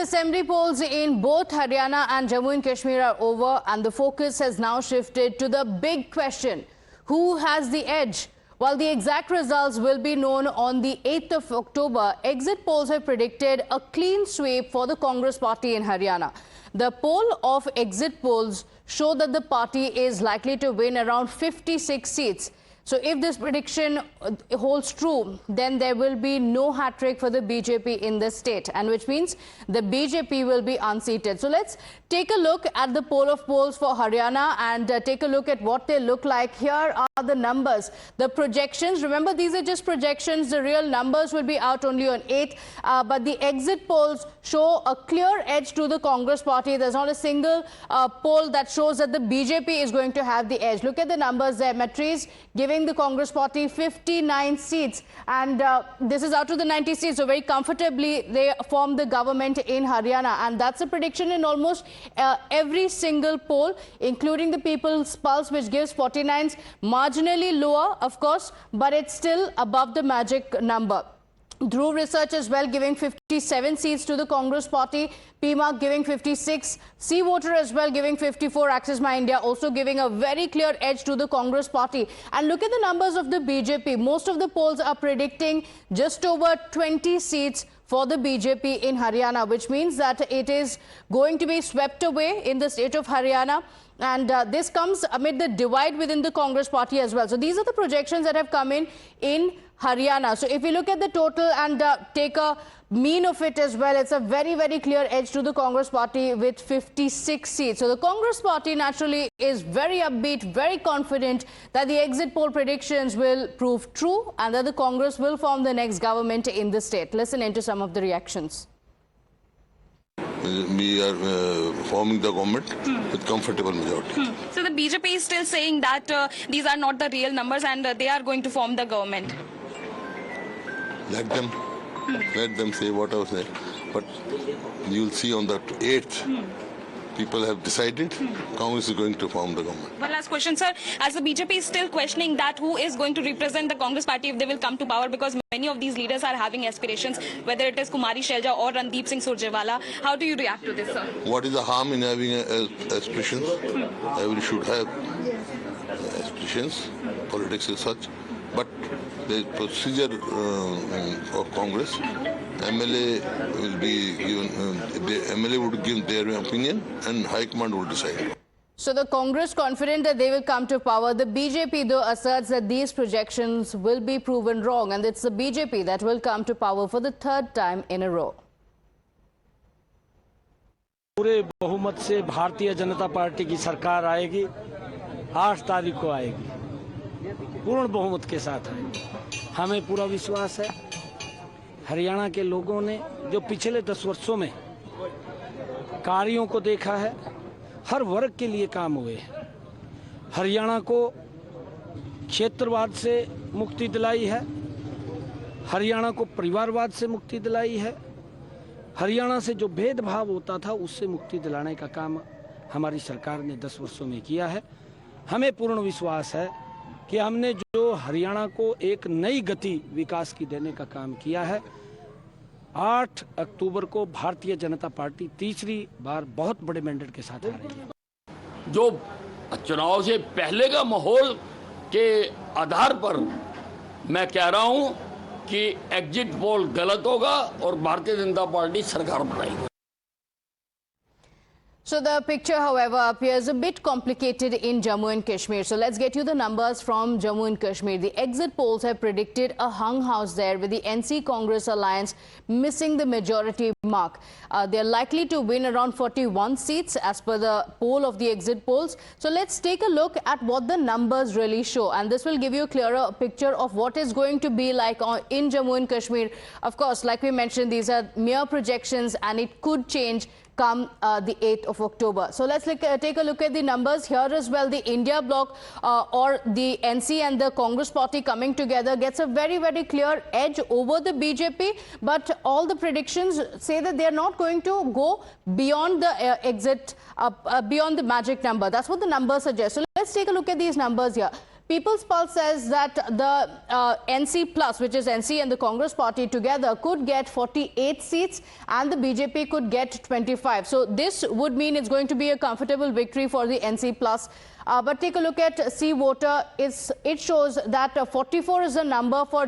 assembly polls in both Haryana and Jammu and Kashmir are over, and the focus has now shifted to the big question: who has the edge? While the exact results will be known on the 8th of October, exit polls have predicted a clean sweep for the Congress party in Haryana. The poll of exit polls show that the party is likely to win around 56 seats. So if this prediction holds true, then there will be no hat-trick for the BJP in the state, and which means the BJP will be unseated. So let's take a look at the poll of polls for Haryana and take a look at what they look like. Here are the numbers, the projections. Remember, these are just projections. The real numbers will be out only on 8th. But the exit polls show a clear edge to the Congress party. There's not a single poll that shows that the BJP is going to have the edge. Look at the numbers there. Matris giving the Congress party 59 seats, and this is out of the 90 seats, so very comfortably they form the government in Haryana, and that's a prediction in almost every single poll, including the People's Pulse, which gives 49s, marginally lower of course, but it's still above the magic number. Dhruv Research as well giving 57 seats to the Congress party, PMARC giving 56, Sea Voter as well giving 54, Axis My India also giving a very clear edge to the Congress party. And look at the numbers of the BJP. Most of the polls are predicting just over 20 seats for the BJP in Haryana, which means that it is going to be swept away in the state of Haryana. And this comes amid the divide within the Congress party as well. So these are the projections that have come in Haryana. So if we look at the total and take a mean of it as well, it's a very, very clear edge to the Congress party with 56 seats. So the Congress party naturally is very upbeat, very confident that the exit poll predictions will prove true and that the Congress will form the next government in the state. Listen into some of the reactions. We are forming the government with comfortable majority. So the BJP is still saying that these are not the real numbers and they are going to form the government. Let them say whatever they. But you will see on the 8th, people have decided Congress is going to form the government. One last question, sir. As the BJP is still questioning that who is going to represent the Congress party if they will come to power, because many of these leaders are having aspirations, whether it is Kumari Shelja or Randeep Singh Surjewala. How do you react to this, sir? What is the harm in having aspirations? Everybody should have aspirations. Politics is such. But the procedure of Congress, MLA will be given, the MLA would give their opinion and High Command will decide. So the Congress confident that they will come to power. The BJP though asserts that these projections will be proven wrong, and it's the BJP that will come to power for the 3rd time in a row. पूरे बहुमत से Bharatiya Janata party की सरकार आएगी, 8 तारीख को आएगी, पूर्ण बहुमत के साथ आएगी। हमें पूरा विश्वास है। हरियाणा के लोगों ने जो पिछले 10 वर्षों में कार्यों को देखा है, हर वर्ग के लिए काम हुए हैं। हरियाणा को क्षेत्रवाद से मुक्ति दिलाई है, हरियाणा को परिवारवाद से मुक्ति दिलाई है, हरियाणा से जो भेदभाव होता था उससे मुक्ति दिलाने का काम हमारी सरकार ने 10 वर्षों में किया है। हमें पूर्ण विश्वास है कि हमने जो हरियाणा को एक नई गति विकास की देने का काम किया है। 8 अक्टूबर को भारतीय जनता पार्टी तीसरी बार बहुत बड़े मैंडेट के साथ आ रही है। जो चुनाव से पहले का माहौल के आधार पर मैं कह रहा हूं कि एग्जिट पोल गलत होगा और भारतीय जनता पार्टी सरकार बनाएगी। So the picture, however, appears a bit complicated in Jammu and Kashmir. So let's get you the numbers from Jammu and Kashmir. The exit polls have predicted a hung house there, with the NC Congress alliance missing the majority mark. They're likely to win around 41 seats as per the poll of the exit polls. So let's take a look at what the numbers really show, and this will give you a clearer picture of what is going to be like in Jammu and Kashmir. Of course, like we mentioned, these are mere projections and it could change come the 8th of October. So let's take a look at the numbers here as well. The India bloc or the NC and the Congress party coming together gets a very, very clear edge over the BJP. But all the predictions say that they are not going to go beyond the exit, beyond the magic number. That's what the numbers suggest. So let's take a look at these numbers here. People's Pulse says that the NC Plus, which is NC and the Congress party together, could get 48 seats and the BJP could get 25. So this would mean it's going to be a comfortable victory for the NC Plus. But take a look at C Voter. It shows that 44 is the number for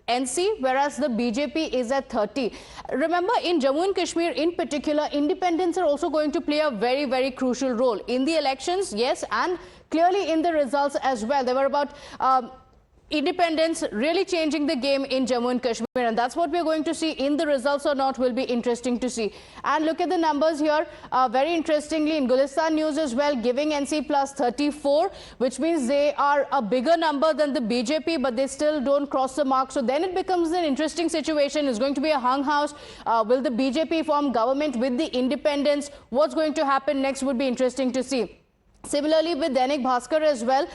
NC, whereas the BJP is at 30. Remember, in Jammu and Kashmir in particular, independents are also going to play a very, very crucial role in the elections, yes, and clearly in the results as well. There were about independents really changing the game in Jammu and Kashmir, and that's what we're going to see in the results or not will be interesting to see. And look at the numbers here, very interestingly in Gulistan News as well, giving NC Plus 34, which means they are a bigger number than the BJP, but they still don't cross the mark. So then it becomes an interesting situation. It's going to be a hung house. Will the BJP form government with the independents? What's going to happen next would be interesting to see. Similarly with Dainik Bhaskar as well,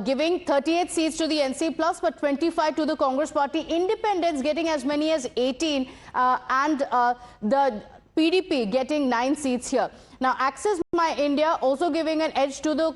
giving 38 seats to the NC Plus but 25 to the Congress party. Independents getting as many as 18 and the PDP getting 9 seats here. Now, Access My India also giving an edge to the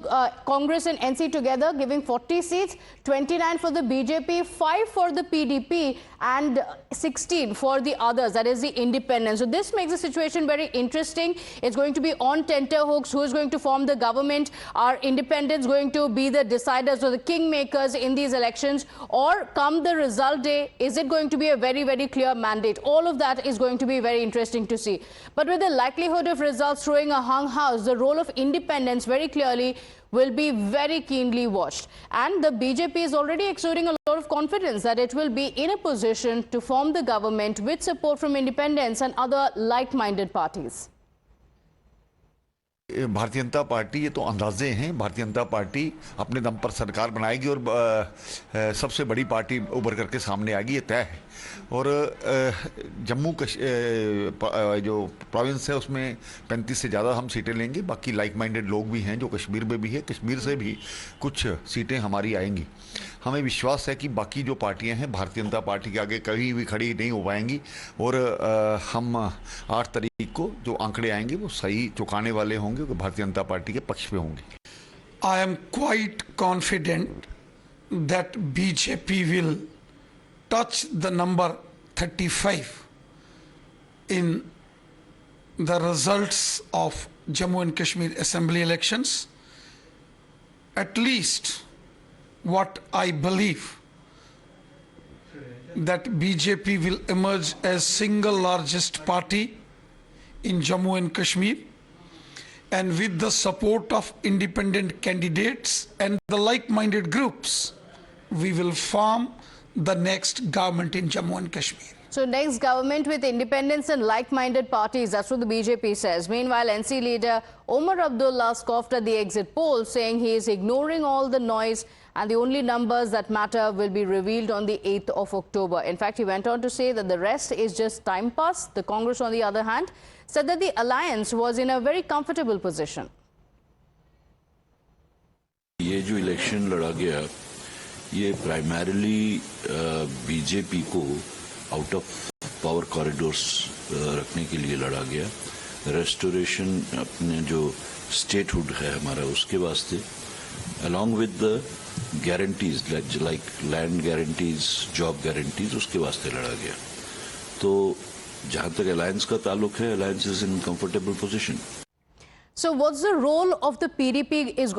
Congress and NC together, giving 40 seats, 29 for the BJP, 5 for the PDP and 16 for the others, that is the independents. So this makes the situation very interesting. It's going to be on tenterhooks. Who is going to form the government? Are independents going to be the deciders or the kingmakers in these elections? Or come the result day, is it going to be a very, very clear mandate? All of that is going to be very interesting to see. But with the likelihood of results throwing a hung house, the role of independents very clearly will be very keenly watched. And the BJP is already exuding a lot of confidence that it will be in a position to form the government with support from independents and other like-minded parties. Bharatiya Janata party, ये तो अंदाजे हैं, Bharatiya Janata party अपने दम पर सरकार बनाएगी और सबसे बड़ी पार्टी उभर करके सामने आएगी, ये तय है। और जम्मू जो प्रोविंस है उसमें 35 से ज़्यादा हम सीटें लेंगे। बाकी लाइक माइंडेड लोग भी हैं जो कश्मीर में भी है, कश्मीर से भी कुछ सीटें हमारी आएंगी। हमें विश्वास है कि बाकी जो पार्टियां हैं भारतीय जनता पार्टी के आगे कभी भी खड़ी नहीं हो पाएंगी और हम 8 तारीख को जो आंकड़े आएंगे वो सही चुकाने वाले होंगे, वो भारतीय जनता पार्टी के पक्ष पे होंगे। I am quite confident that BJP will touch the number 35 in the results of Jammu and Kashmir Assembly elections. At least what I believe that BJP will emerge as single largest party in Jammu and Kashmir, and with the support of independent candidates and the like-minded groups, we will form the next government in Jammu and Kashmir. So next government with independents and like-minded parties, that's what the BJP says. Meanwhile, NC leader Omar Abdullah scoffed at the exit poll, saying he is ignoring all the noise and the only numbers that matter will be revealed on the 8th of October. In fact, he went on to say that the rest is just time pass. The Congress, on the other hand, said that the alliance was in a very comfortable position. ये जो election लड़ा गया, ये primarily BJP को out of power corridors रखने के लिए लड़ा गया। रेस्टोरेशन अपने जो स्टेटहुड है हमारा उसके वास्ते, along with the guarantees like land guarantees, job guarantees, उसके वास्ते लड़ा गया। तो जहाँ तक अलायंस का ताल्लुक है, alliance is in comfortable position. So what's the role of the PDP is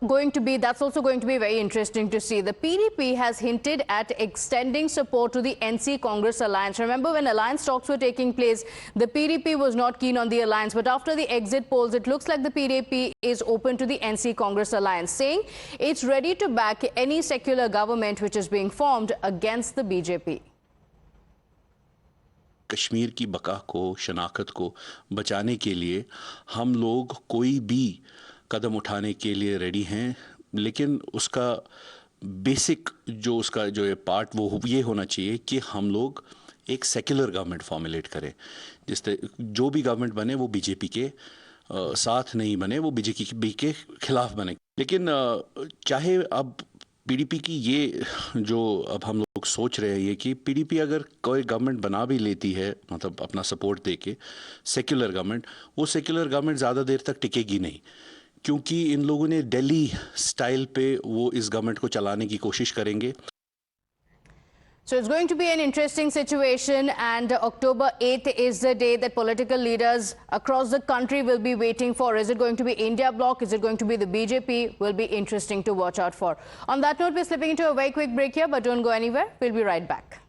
going to be? That's also going to be very interesting to see. The PDP has hinted at extending support to the NC Congress alliance. Remember, when alliance talks were taking place, the PDP was not keen on the alliance. But after the exit polls, it looks like the PDP is open to the NC Congress alliance, saying it's ready to back any secular government which is being formed against the BJP. Kashmir की बका को, शनाख्त को बचाने के लिए हम लोग कोई भी कदम उठाने के लिए रेडी हैं, लेकिन उसका बेसिक जो उसका जो ये पार्ट वो ये होना चाहिए कि हम लोग एक सेक्युलर गवर्नमेंट फॉर्मुलेट करें, जिससे जो भी गवर्नमेंट बने वो बीजेपी के साथ नहीं बने, वो बीजेपी के खिलाफ बने। लेकिन चाहे अब पीडीपी की ये जो अब हम लोग सोच रहे हैं ये कि पीडीपी अगर कोई गवर्नमेंट बना भी लेती है, मतलब अपना सपोर्ट दे के सेक्युलर गवर्नमेंट, वो सेक्युलर गवर्नमेंट ज़्यादा देर तक टिकेगी नहीं, क्योंकि इन लोगों ने दिल्ली स्टाइल पे वो इस गवर्नमेंट को चलाने की कोशिश करेंगे। So it's going to be an interesting situation, and October 8th is the day that political leaders across the country will be waiting for. Is it going to be India Bloc? Is it going to be the BJP? Will be interesting to watch out for. On that note, we're slipping into a very quick break here, but don't go anywhere. We'll be right back.